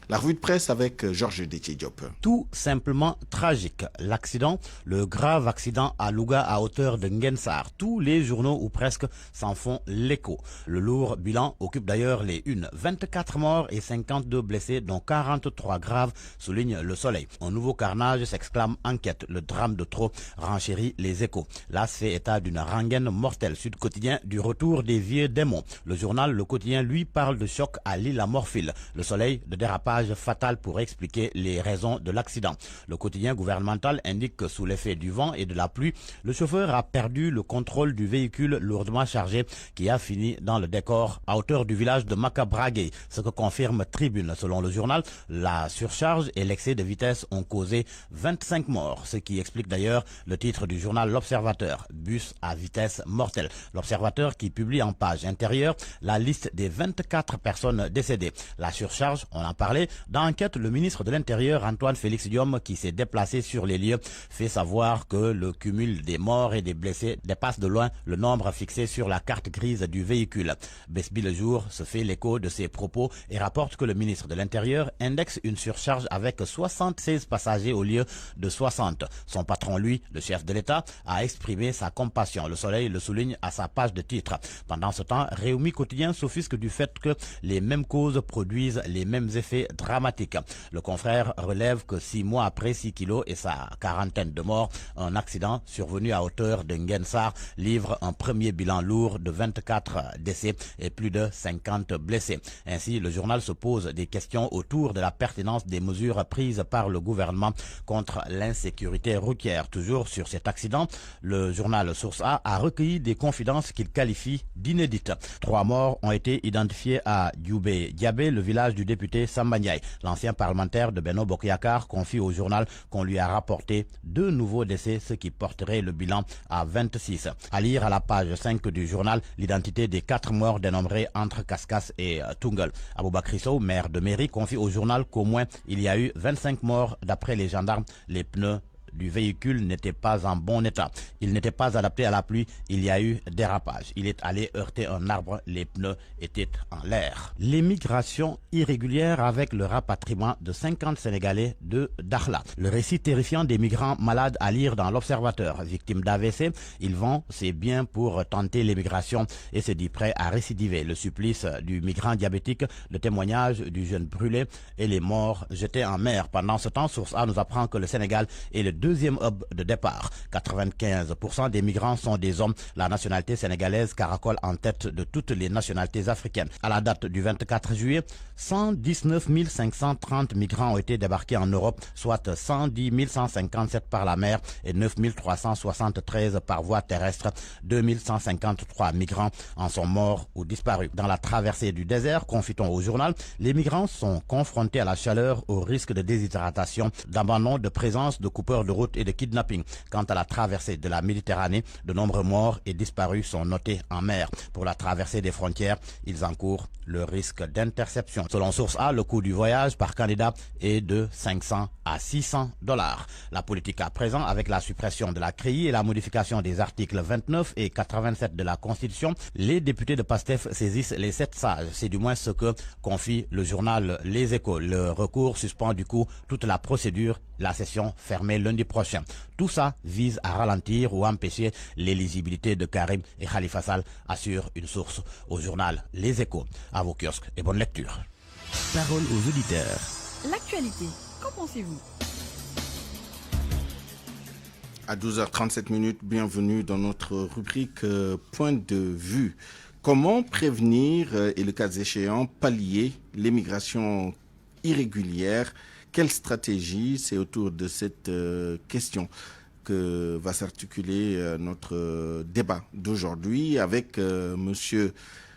La revue de presse avec Georges Détié Diop. Tout simplement tragique. L'accident, le grave accident à Louga à hauteur de Ngensar. Tous les journaux ou presque s'en font l'écho. Le lourd bilan occupe d'ailleurs les unes. 24 morts et 52 blessés, dont 43 graves, souligne Le Soleil. Un nouveau carnage, s'exclame Enquête. Le drame de trop renchérit les Échos. L'AS fait état d'une rengaine mortelle. Sud Quotidien du retour des vieux démons. Le journal Le Quotidien, lui, parle de choc à l'île à Morphil. Le Soleil de dérapage fatal pour expliquer les raisons de l'accident. Le quotidien gouvernemental indique que sous l'effet du vent et de la pluie, le chauffeur a perdu le contrôle du véhicule lourdement chargé qui a fini dans le décor à hauteur du village de Makabragé, ce que confirme Tribune. Selon le journal, la surcharge et l'excès de vitesse ont causé 25 morts, ce qui explique d'ailleurs le titre du journal L'Observateur, bus à vitesse mortelle. L'Observateur qui publie en page intérieure la liste des 24 personnes décédées. La surcharge, on en parlait. Dans l'enquête, le ministre de l'Intérieur, Antoine Félix Diome, qui s'est déplacé sur les lieux, fait savoir que le cumul des morts et des blessés dépasse de loin le nombre fixé sur la carte grise du véhicule. Besby Le Jour se fait l'écho de ses propos et rapporte que le ministre de l'Intérieur indexe une surcharge avec 76 passagers au lieu de 60. Son patron, lui, le chef de l'État, a exprimé sa compassion. Le Soleil le souligne à sa page de titre. Pendant ce temps, Réumi Quotidien s'offusque du fait que les mêmes causes produisent les mêmes effets dramatique. Le confrère relève que 6 mois après 6 kilos et sa quarantaine de morts, un accident survenu à hauteur de Nguensar livre un premier bilan lourd de 24 décès et plus de 50 blessés. Ainsi, le journal se pose des questions autour de la pertinence des mesures prises par le gouvernement contre l'insécurité routière. Toujours sur cet accident, le journal Source A recueilli des confidences qu'il qualifie d'inédites. 3 morts ont été identifiés à Djoubé Diabé, le village du député Samba Ndiaye. L'ancien parlementaire de Benno Bokk Yakaar confie au journal qu'on lui a rapporté 2 nouveaux décès, ce qui porterait le bilan à 26. À lire à la page 5 du journal l'identité des 4 morts dénombrés entre Kaskas et Tungal. Aboubakry Sow, maire de mairie, confie au journal qu'au moins il y a eu 25 morts d'après les gendarmes. Les pneus du véhicule n'était pas en bon état. Il n'était pas adapté à la pluie. Il y a eu dérapage. Il est allé heurter un arbre. Les pneus étaient en l'air. L'émigration irrégulière avec le rapatriement de 50 Sénégalais de Dakhla. Le récit terrifiant des migrants malades à lire dans l'Observateur. Victimes d'AVC, ils vendent ses biens pour tenter l'émigration et se dit prêt à récidiver. Le supplice du migrant diabétique, le témoignage du jeune brûlé et les morts jetés en mer. Pendant ce temps, Source A nous apprend que le Sénégal est le deuxième hub de départ. 95% des migrants sont des hommes. La nationalité sénégalaise caracole en tête de toutes les nationalités africaines. À la date du 24 juillet, 119 530 migrants ont été débarqués en Europe, soit 110 157 par la mer et 9 373 par voie terrestre. 2153 migrants en sont morts ou disparus. Dans la traversée du désert, confie-t-on au journal, les migrants sont confrontés à la chaleur, au risque de déshydratation, d'abandon, de présence de coupeurs de route et de kidnapping. Quant à la traversée de la Méditerranée, de nombreux morts et disparus sont notés en mer. Pour la traversée des frontières, ils encourent le risque d'interception. Selon Source A, le coût du voyage par candidat est de 500 à 600 $. La politique à présent, avec la suppression de la CREI et la modification des articles 29 et 87 de la Constitution, les députés de PASTEF saisissent les 7 sages. C'est du moins ce que confie le journal Les Échos. Le recours suspend du coup toute la procédure, la session fermée lundi prochain. Tout ça vise à ralentir ou empêcher l'éligibilité de Karim et Khalifa Sall, assure une source au journal Les Échos. À vos kiosques et bonne lecture. Parole aux auditeurs. L'actualité, qu'en pensez-vous? À 12h37, bienvenue dans notre rubrique Point de vue. Comment prévenir et le cas échéant pallier l'immigration irrégulière? Quelle stratégie? C'est autour de cette question que va s'articuler notre débat d'aujourd'hui avec monsieur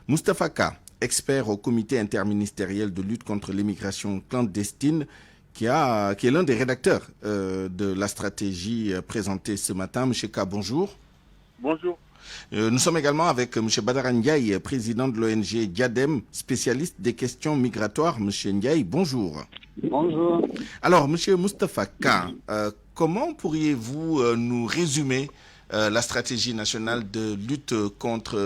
Moustapha Ka, expert au comité interministériel de lutte contre l'immigration clandestine, qui est l'un des rédacteurs de la stratégie présentée ce matin. Monsieur Ka, bonjour. Bonjour. Nous sommes également avec M. Badara Ndiaye, président de l'ONG Diadem, spécialiste des questions migratoires. M. Ndiaye, bonjour. Bonjour. Alors, M. Moustapha Ka, comment pourriez-vous nous résumer la stratégie nationale de lutte contre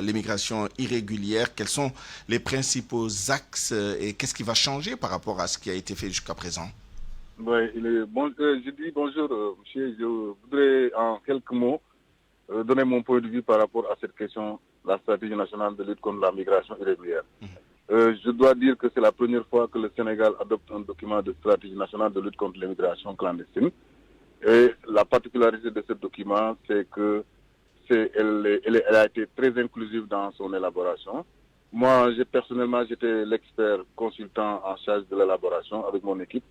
l'immigration irrégulière? Quels sont les principaux axes et qu'est-ce qui va changer par rapport à ce qui a été fait jusqu'à présent? Oui, je dis bonjour, monsieur. Je voudrais en quelques mots donner mon point de vue par rapport à cette question, la stratégie nationale de lutte contre la migration irrégulière. Je dois dire que c'est la première fois que le Sénégal adopte un document de stratégie nationale de lutte contre l'immigration clandestine. Et la particularité de ce document, c'est que elle a été très inclusive dans son élaboration. Moi, personnellement, j'étais l'expert consultant en charge de l'élaboration avec mon équipe.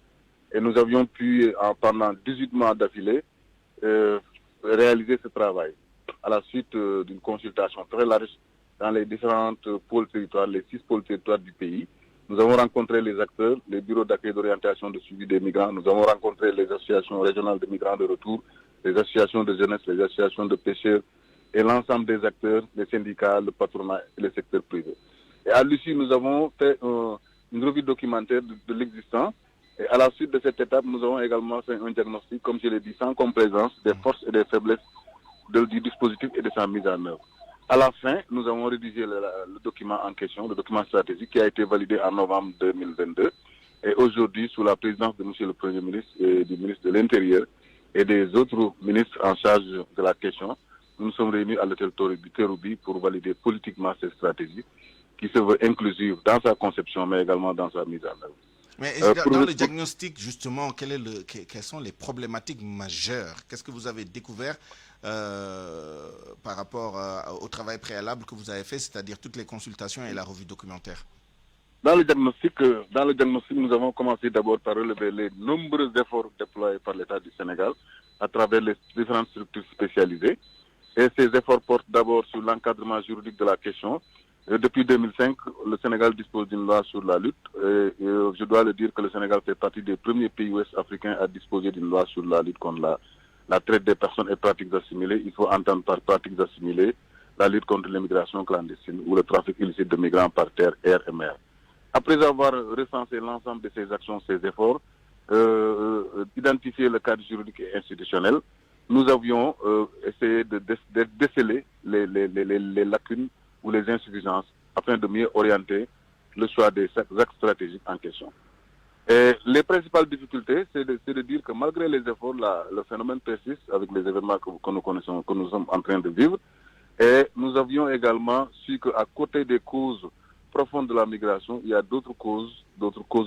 Et nous avions pu, pendant 18 mois d'affilée, réaliser ce travail. À la suite d'une consultation très large dans les différentes pôles territoires, les 6 pôles territoires du pays, nous avons rencontré les acteurs, les bureaux d'accueil d'orientation de suivi des migrants, nous avons rencontré les associations régionales de migrants de retour, les associations de jeunesse, les associations de pêcheurs et l'ensemble des acteurs, les syndicats, le patronat et le secteur privé. Et à l'issue, nous avons fait une revue documentaire de l'existant. Et à la suite de cette étape, nous avons également fait un diagnostic, comme je l'ai dit, sans complaisance, des forces et des faiblesses du dispositif et de sa mise en œuvre. À la fin, nous avons rédigé le document en question, le document stratégique qui a été validé en novembre 2022. Et aujourd'hui, sous la présidence de M. le Premier ministre et du ministre de l'Intérieur et des autres ministres en charge de la question, nous nous sommes réunis à l'hôtel Terroubi pour valider politiquement cette stratégie. qui se veut inclusive dans sa conception, mais également dans sa mise en œuvre. Mais dans le diagnostic, justement, quelles sont les problématiques majeures? Qu'est-ce que vous avez découvert par rapport au travail préalable que vous avez fait, c'est-à-dire toutes les consultations et la revue documentaire? Dans le diagnostic, nous avons commencé d'abord par relever les nombreux efforts déployés par l'État du Sénégal à travers les différentes structures spécialisées. Et ces efforts portent d'abord sur l'encadrement juridique de la question. Et depuis 2005, le Sénégal dispose d'une loi sur la lutte. Et je dois le dire que le Sénégal fait partie des premiers pays ouest-africains à disposer d'une loi sur la lutte contre la traite des personnes et pratiques assimilées. Il faut entendre par pratiques assimilées la lutte contre l'immigration clandestine ou le trafic illicite de migrants par terre, air et mer. Après avoir recensé l'ensemble de ces actions, ces efforts, identifié le cadre juridique et institutionnel, nous avions essayé de déceler les lacunes ou les insuffisances afin de mieux orienter le choix des axes stratégiques en question. Et les principales difficultés, c'est de dire que malgré les efforts, le phénomène persiste avec les événements que nous connaissons, que nous sommes en train de vivre. Et nous avions également su qu'à côté des causes profondes de la migration, il y a d'autres causes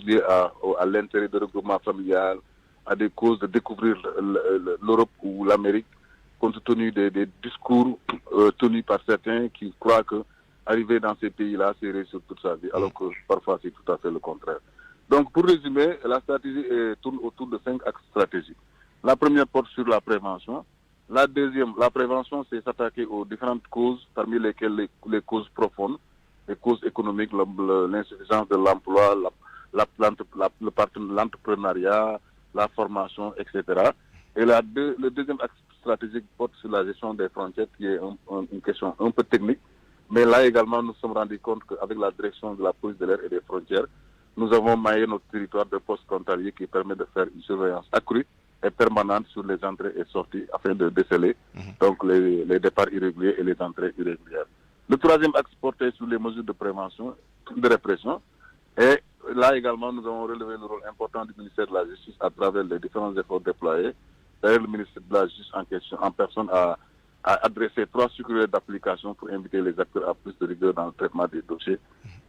liées à l'intérêt de regroupement familial, à des causes de découvrir l'Europe ou l'Amérique, compte tenu des discours tenus par certains qui croient que arriver dans ces pays-là, c'est réussir toute sa vie, alors que parfois c'est tout à fait le contraire. Donc pour résumer, la stratégie tourne autour de 5 axes stratégiques. La première porte sur la prévention. La deuxième, la prévention, c'est s'attaquer aux différentes causes, parmi lesquelles les causes profondes, les causes économiques, l'insuffisance de l'emploi, l'entrepreneuriat, la formation, etc. Et le deuxième axe stratégique porte sur la gestion des frontières, qui est une question un peu technique. Mais là également, nous nous sommes rendus compte qu'avec la direction de la police de l'air et des frontières, nous avons maillé notre territoire de postes frontaliers qui permet de faire une surveillance accrue et permanente sur les entrées et sorties afin de déceler donc les départs irréguliers et les entrées irrégulières. Le troisième axe portait sur les mesures de prévention, de répression. Et là également, nous avons relevé le rôle important du ministère de la Justice à travers les différents efforts déployés. D'ailleurs, le ministère de la Justice en personne a adressé 3 circulaires d'application pour inviter les acteurs à plus de rigueur dans le traitement des dossiers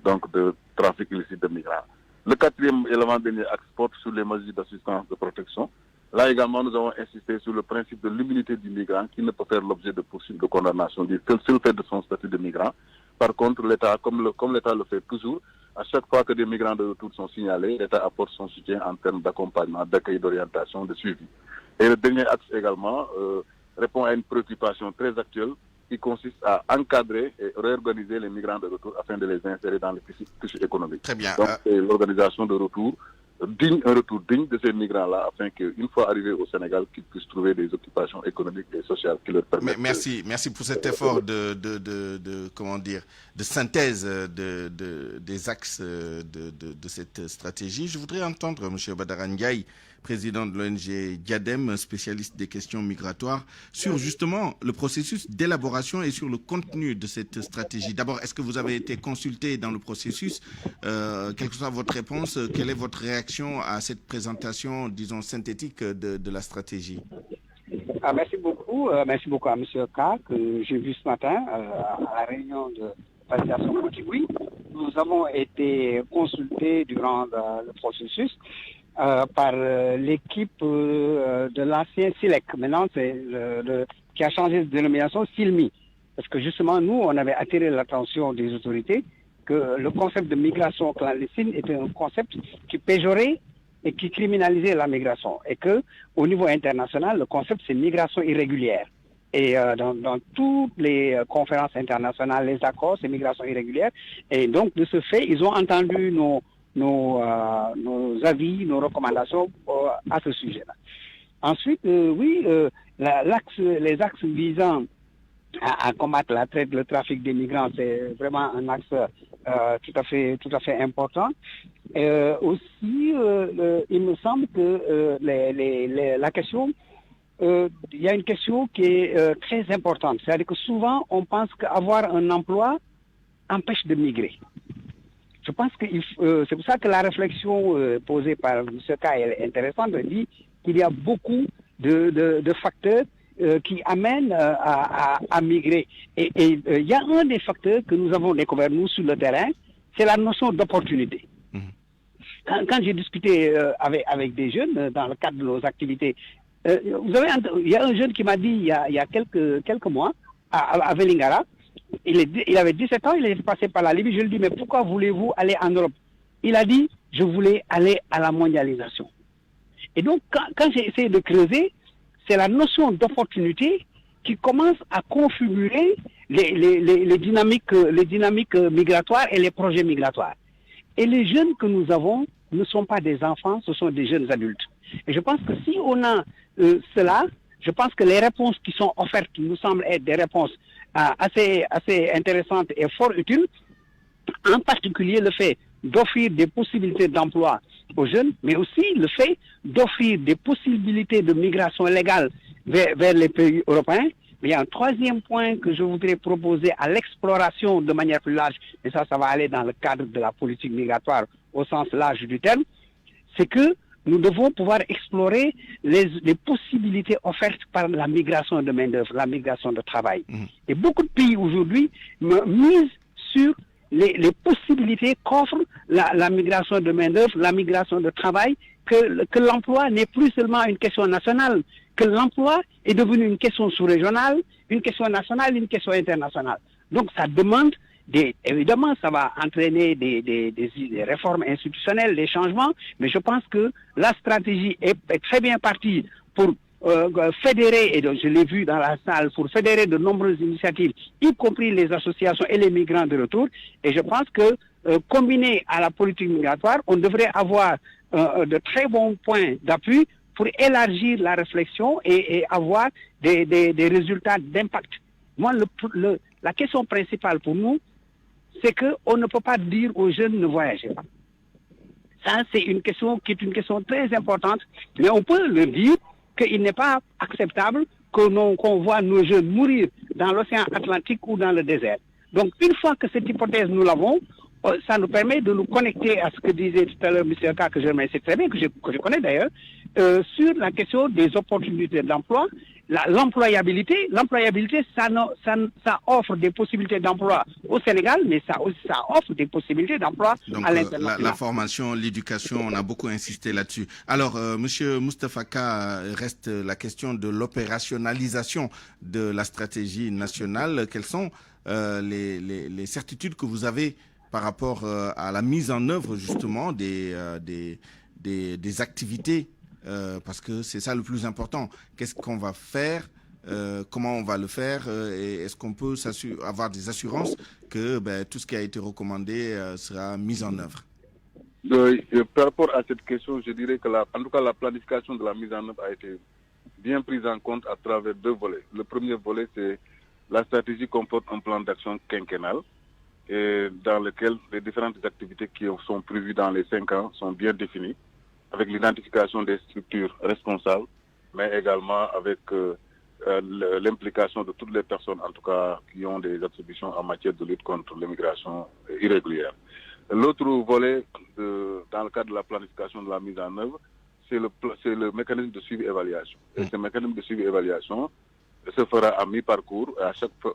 donc de trafic illicite de migrants. Le quatrième élément dernier axe porte sur les mesures d'assistance de protection. Là également, nous avons insisté sur le principe de l'immunité du migrant qui ne peut faire l'objet de poursuites de condamnation du seul fait de son statut de migrant. Par contre, l'État, comme l'État le fait toujours, à chaque fois que des migrants de retour sont signalés, l'État apporte son soutien en termes d'accompagnement, d'accueil, d'orientation, de suivi. Et le dernier axe également répond à une préoccupation très actuelle qui consiste à encadrer et réorganiser les migrants de retour afin de les insérer dans le tissu économique. Très bien. Donc, c'est l'organisation de retour un retour digne de ces migrants-là, afin qu'une fois arrivés au Sénégal, qu'ils puissent trouver des occupations économiques et sociales qui leur permettent. Merci pour cet effort de synthèse des axes de cette stratégie. Je voudrais entendre M. Badara Ndiaye, président de l'ONG Diadem, spécialiste des questions migratoires, sur justement le processus d'élaboration et sur le contenu de cette stratégie. D'abord, est-ce que vous avez été consulté dans le processus? Quelle que soit votre réponse, quelle est votre réaction à cette présentation, disons, synthétique de la stratégie? Merci beaucoup à M. K, que j'ai vu ce matin à la réunion de validation politique. Oui, nous avons été consultés durant le processus par l'équipe de l'ancien SILEC. Maintenant, c'est qui a changé de dénomination, SILMI. Parce que justement, nous, on avait attiré l'attention des autorités que le concept de migration clandestine était un concept qui péjorait et qui criminalisait la migration. Et que, au niveau international, le concept, c'est migration irrégulière. Et dans toutes les conférences internationales, les accords, c'est migration irrégulière. Et donc, de ce fait, ils ont entendu nos avis, nos recommandations à ce sujet-là. Ensuite, les axes visant à combattre la traite, le trafic des migrants, c'est vraiment un axe tout à fait important. Aussi, il me semble que la question, il y a une question qui est très importante. C'est-à-dire que souvent, on pense qu'avoir un emploi empêche de migrer. Je pense que c'est pour ça que la réflexion posée par M. K est intéressante. Il dit qu'il y a beaucoup de facteurs qui amènent à migrer. Et il y a un des facteurs que nous avons découvert, nous, sur le terrain, c'est la notion d'opportunité. Quand j'ai discuté avec des jeunes dans le cadre de nos activités, il y a un jeune qui m'a dit il y a quelques mois, à Vélingara, il avait 17 ans, il est passé par la Libye. Je lui ai dit, mais pourquoi voulez-vous aller en Europe? Il a dit, je voulais aller à la mondialisation. Et donc, quand j'ai essayé de creuser, c'est la notion d'opportunité qui commence à configurer les dynamiques migratoires et les projets migratoires. Et les jeunes que nous avons ne sont pas des enfants, ce sont des jeunes adultes. Et je pense que si on a cela, je pense que les réponses qui sont offertes nous semblent être des réponses assez intéressantes et fort utiles, en particulier le fait d'offrir des possibilités d'emploi aux jeunes, mais aussi le fait d'offrir des possibilités de migration légale vers les pays européens. Mais il y a un troisième point que je voudrais proposer à l'exploration de manière plus large, et ça va aller dans le cadre de la politique migratoire au sens large du terme, c'est que nous devons pouvoir explorer les possibilités offertes par la migration de main-d'œuvre, la migration de travail. Et beaucoup de pays aujourd'hui misent sur les possibilités qu'offre la migration de main-d'œuvre, la migration de travail, que l'emploi n'est plus seulement une question nationale, que l'emploi est devenu une question sous-régionale, une question nationale, une question internationale. Donc ça demande, évidemment, ça va entraîner des réformes institutionnelles, des changements, mais je pense que la stratégie est très bien partie pour fédérer, et donc je l'ai vu dans la salle, pour fédérer de nombreuses initiatives, y compris les associations et les migrants de retour. Et je pense que, combiné à la politique migratoire, on devrait avoir de très bons points d'appui pour élargir la réflexion et avoir des résultats d'impact. Moi, la question principale pour nous, c'est qu'on ne peut pas dire aux jeunes ne voyagez pas. Ça, c'est une question qui est une question très importante, mais on peut leur dire qu'il n'est pas acceptable qu'on voit nos jeunes mourir dans l'océan Atlantique ou dans le désert. Donc, une fois que cette hypothèse, nous l'avons, ça nous permet de nous connecter à ce que disait tout à l'heure M. K, que je remercie très bien, que je connais d'ailleurs, sur la question des opportunités d'emploi, l'employabilité. L'employabilité, ça offre des possibilités d'emploi au Sénégal, mais ça offre des possibilités d'emploi à l'international. La formation, l'éducation, on a beaucoup insisté là-dessus. Alors, M. Moustapha K, reste la question de l'opérationnalisation de la stratégie nationale. Quelles sont les certitudes que vous avez par rapport à la mise en œuvre justement des activités, parce que c'est ça le plus important. Qu'est-ce qu'on va faire, comment on va le faire, et est-ce qu'on peut avoir des assurances que tout ce qui a été recommandé sera mis en œuvre? Par rapport à cette question, je dirais que en tout cas la planification de la mise en œuvre a été bien prise en compte à travers deux volets. Le premier volet, c'est la stratégie comporte un plan d'action quinquennal, et dans lequel les différentes activités qui sont prévues dans les 5 ans sont bien définies, avec l'identification des structures responsables, mais également avec l'implication de toutes les personnes, en tout cas, qui ont des attributions en matière de lutte contre l'immigration irrégulière. L'autre volet, dans le cadre de la planification de la mise en œuvre, c'est le mécanisme de suivi-évaluation. Et ce mécanisme de suivi-évaluation se fera à mi-parcours,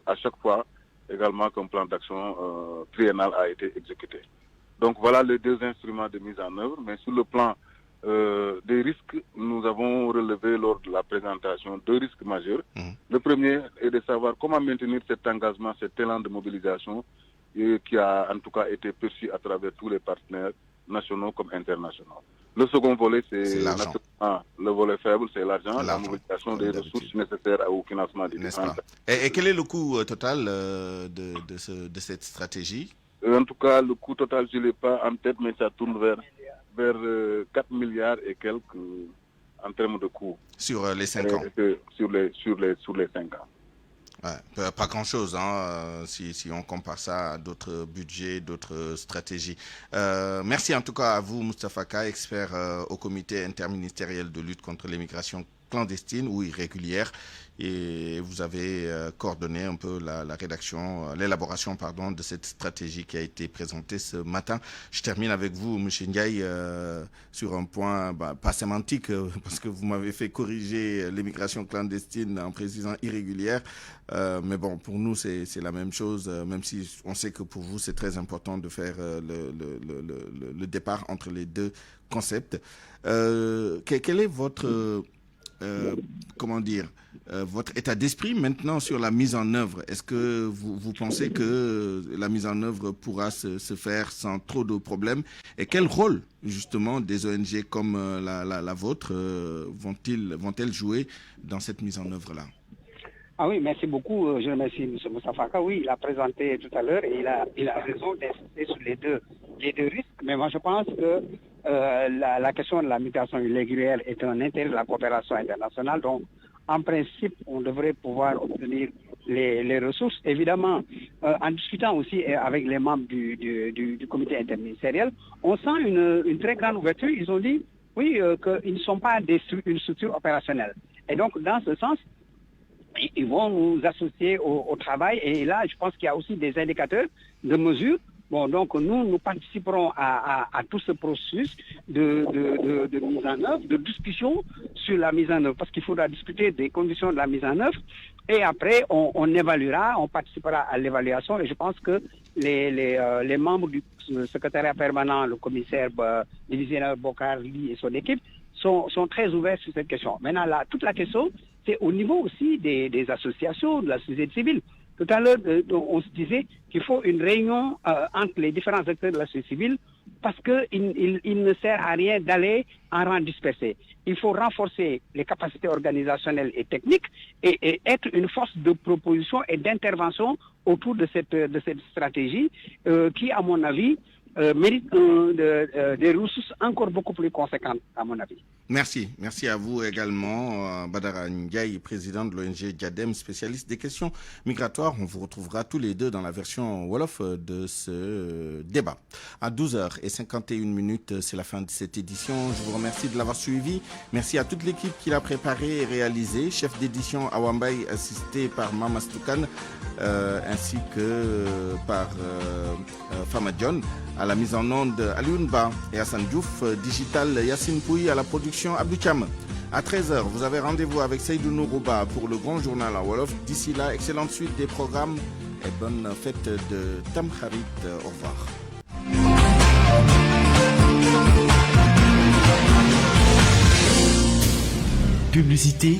à chaque fois également qu'un plan d'action triennal a été exécuté. Donc voilà les deux instruments de mise en œuvre, mais sur le plan des risques, nous avons relevé lors de la présentation 2 risques majeurs. Le premier est de savoir comment maintenir cet engagement, cet élan de mobilisation qui a en tout cas été perçu à travers tous les partenaires nationaux comme internationaux. Le second volet, c'est le volet faible, c'est l'argent, la mobilisation des ressources nécessaires au financement des différentes. Et quel est le coût total de cette stratégie? En tout cas, le coût total, je ne l'ai pas en tête, mais ça tourne vers 4 milliards et quelques en termes de coûts. Sur les 5 ans? Sur les 5 ans. Ouais, pas grand-chose, hein, si on compare ça à d'autres budgets, d'autres stratégies. Merci en tout cas à vous, Moustapha Ka, expert au comité interministériel de lutte contre l'immigration clandestine ou irrégulière. Et vous avez coordonné un peu l'élaboration de cette stratégie qui a été présentée ce matin. Je termine avec vous, M. Ndiaye, sur un point pas sémantique, parce que vous m'avez fait corriger l'immigration clandestine en précisant irrégulière. Mais bon, pour nous, c'est la même chose, même si on sait que pour vous, c'est très important de faire le départ entre les deux concepts. Quel est votre... votre état d'esprit maintenant sur la mise en œuvre? Est-ce que vous pensez que la mise en œuvre pourra se faire sans trop de problèmes? Et quel rôle, justement, des ONG comme la vôtre vont-elles jouer dans cette mise en œuvre-là? Ah oui, merci beaucoup. Je remercie M. Moussa Faka. Oui, il a présenté tout à l'heure et il a raison d'insister sur les deux risques. Mais moi, je pense que la question de la migration irrégulière est un intérêt de la coopération internationale. Donc, en principe, on devrait pouvoir obtenir les ressources. Évidemment, en discutant aussi avec les membres du comité interministériel, on sent une très grande ouverture. Ils ont dit, oui, qu'ils ne sont pas une structure opérationnelle. Et donc, dans ce sens, ils vont nous associer au travail. Et là, je pense qu'il y a aussi des indicateurs de mesure. Bon, donc nous participerons à tout ce processus de mise en œuvre, de discussion sur la mise en œuvre, parce qu'il faudra discuter des conditions de la mise en œuvre, et après on évaluera, on participera à l'évaluation, et je pense que les membres du secrétariat permanent, le commissaire divisionnaire Bokar Ly et son équipe sont très ouverts sur cette question. Maintenant, toute la question, c'est au niveau aussi des associations, de la société civile. Tout à l'heure, on se disait qu'il faut une réunion entre les différents acteurs de la société civile parce qu'il ne sert à rien d'aller en rang dispersé. Il faut renforcer les capacités organisationnelles et techniques et être une force de proposition et d'intervention autour de cette stratégie qui, à mon avis, mérite des ressources encore beaucoup plus conséquentes, à mon avis. Merci. Merci à vous également, Badara Ndiaye, président de l'ONG Diadem, spécialiste des questions migratoires. On vous retrouvera tous les deux dans la version Wolof de ce débat. À 12h51, c'est la fin de cette édition. Je vous remercie de l'avoir suivi. Merci à toute l'équipe qui l'a préparé et réalisé. Chef d'édition Awambay, assisté par Mama Stoukan, ainsi que par Fama John. À la mise en onde, Alioune Ba et Hassan Diouf. Digital, Yassine Pouy. À la production, Abdou Cham. À 13h, vous avez rendez-vous avec Seydou Nourouba pour le grand journal en Wolof. D'ici là, excellente suite des programmes et bonne fête de Tamkharit. Au revoir. Publicité